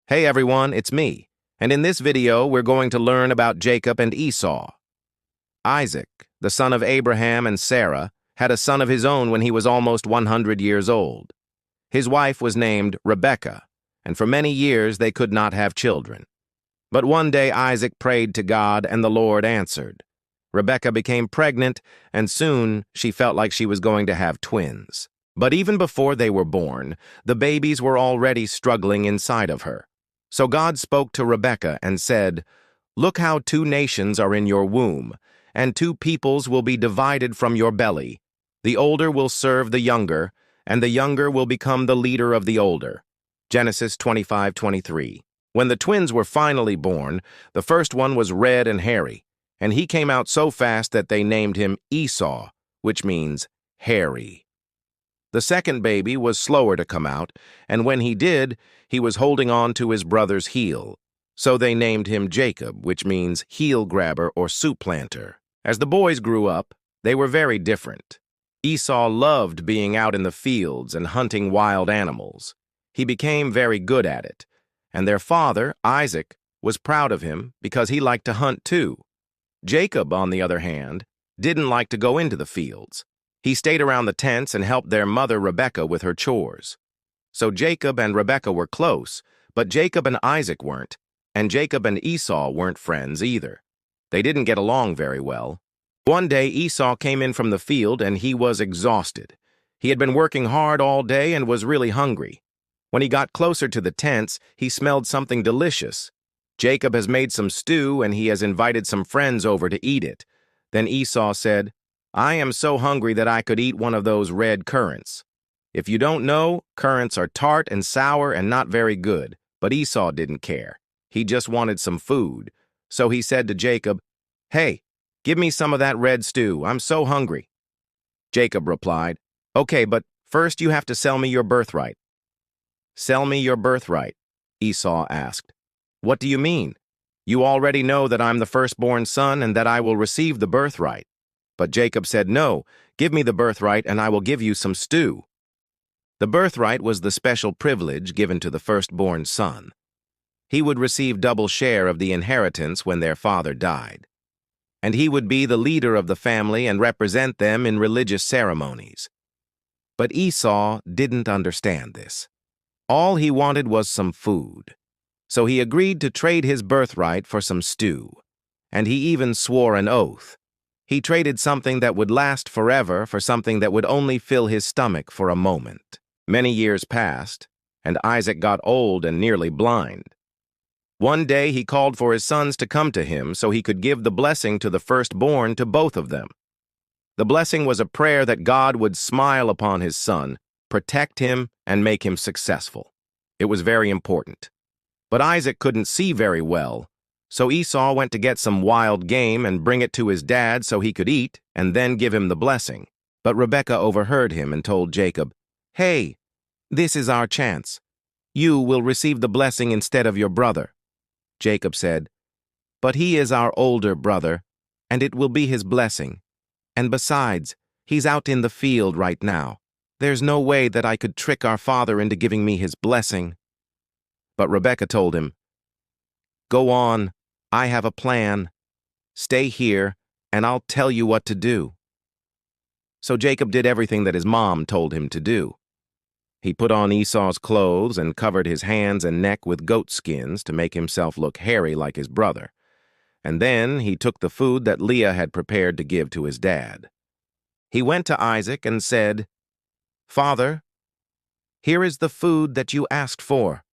Hey everyone, it's me. And in this video, we're going to learn about Jacob and Esau. Isaac, the son of Abraham and Sarah, had a son of his own when he was almost 100 years old. His wife was named Rebekah, and for many years they could not have children. But one day Isaac prayed to God, and the Lord answered. Rebekah became pregnant, and soon she felt like she was going to have twins. But even before they were born, the babies were already struggling inside of her. So God spoke to Rebekah and said, "Look how two nations are in your womb, and two peoples will be divided from your belly. The older will serve the younger, and the younger will become the leader of the older." Genesis 25:23. When the twins were finally born, the first one was red and hairy, and he came out so fast that they named him Esau, which means hairy. The second baby was slower to come out, and when he did, he was holding on to his brother's heel. So they named him Jacob, which means heel grabber or soup planter. As the boys grew up, they were very different. Esau loved being out in the fields and hunting wild animals. He became very good at it, and their father, Isaac, was proud of him because he liked to hunt too. Jacob, on the other hand, didn't like to go into the fields. He stayed around the tents and helped their mother Rebekah with her chores. So Jacob and Rebekah were close, but Jacob and Isaac weren't, and Jacob and Esau weren't friends either. They didn't get along very well. One day Esau came in from the field and he was exhausted. He had been working hard all day and was really hungry. When he got closer to the tents, he smelled something delicious. Jacob has made some stew and he has invited some friends over to eat it. Then Esau said, "I am so hungry that I could eat one of those red currants." If you don't know, currants are tart and sour and not very good, but Esau didn't care. He just wanted some food. So he said to Jacob, "Hey, give me some of that red stew. I'm so hungry." Jacob replied, "Okay, but first you have to sell me your birthright." "Sell me your birthright?" Esau asked. "What do you mean? You already know that I'm the firstborn son and that I will receive the birthright." But Jacob said, "No, give me the birthright and I will give you some stew." The birthright was the special privilege given to the firstborn son. He would receive double share of the inheritance when their father died. And he would be the leader of the family and represent them in religious ceremonies. But Esau didn't understand this. All he wanted was some food. So he agreed to trade his birthright for some stew. And he even swore an oath. He traded something that would last forever for something that would only fill his stomach for a moment. Many years passed, and Isaac got old and nearly blind. One day he called for his sons to come to him so he could give the blessing to the firstborn to both of them. The blessing was a prayer that God would smile upon his son, protect him, and make him successful. It was very important. But Isaac couldn't see very well, so Esau went to get some wild game and bring it to his dad so he could eat and then give him the blessing. But Rebekah overheard him and told Jacob, "Hey, this is our chance. You will receive the blessing instead of your brother." Jacob said, "But he is our older brother, and it will be his blessing. And besides, he's out in the field right now. There's no way that I could trick our father into giving me his blessing." But Rebekah told him, "Go on, I have a plan. Stay here, and I'll tell you what to do." So Jacob did everything that his mom told him to do. He put on Esau's clothes and covered his hands and neck with goat skins to make himself look hairy like his brother. And then he took the food that Leah had prepared to give to his dad. He went to Isaac and said, "Father, here is the food that you asked for."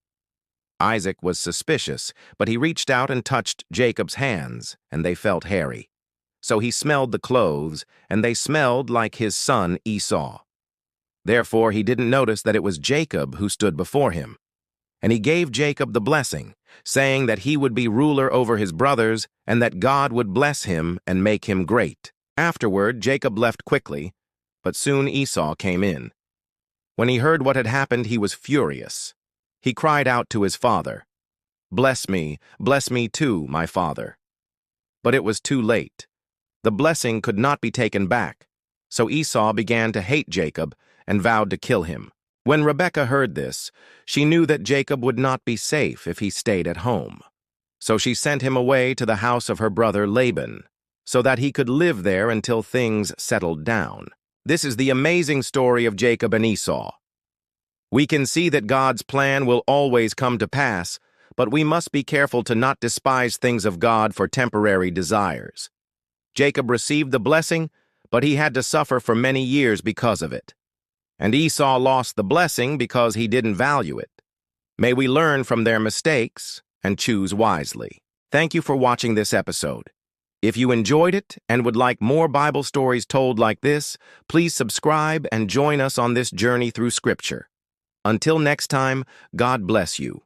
Isaac was suspicious, but he reached out and touched Jacob's hands, and they felt hairy. So he smelled the clothes, and they smelled like his son Esau. Therefore he didn't notice that it was Jacob who stood before him. And he gave Jacob the blessing, saying that he would be ruler over his brothers and that God would bless him and make him great. Afterward, Jacob left quickly, but soon Esau came in. When he heard what had happened, he was furious. He cried out to his father, bless me too, my father." But it was too late. The blessing could not be taken back, so Esau began to hate Jacob and vowed to kill him. When Rebekah heard this, she knew that Jacob would not be safe if he stayed at home. So she sent him away to the house of her brother Laban, so that he could live there until things settled down. This is the amazing story of Jacob and Esau. We can see that God's plan will always come to pass, but we must be careful to not despise things of God for temporary desires. Jacob received the blessing, but he had to suffer for many years because of it. And Esau lost the blessing because he didn't value it. May we learn from their mistakes and choose wisely. Thank you for watching this episode. If you enjoyed it and would like more Bible stories told like this, please subscribe and join us on this journey through Scripture. Until next time, God bless you.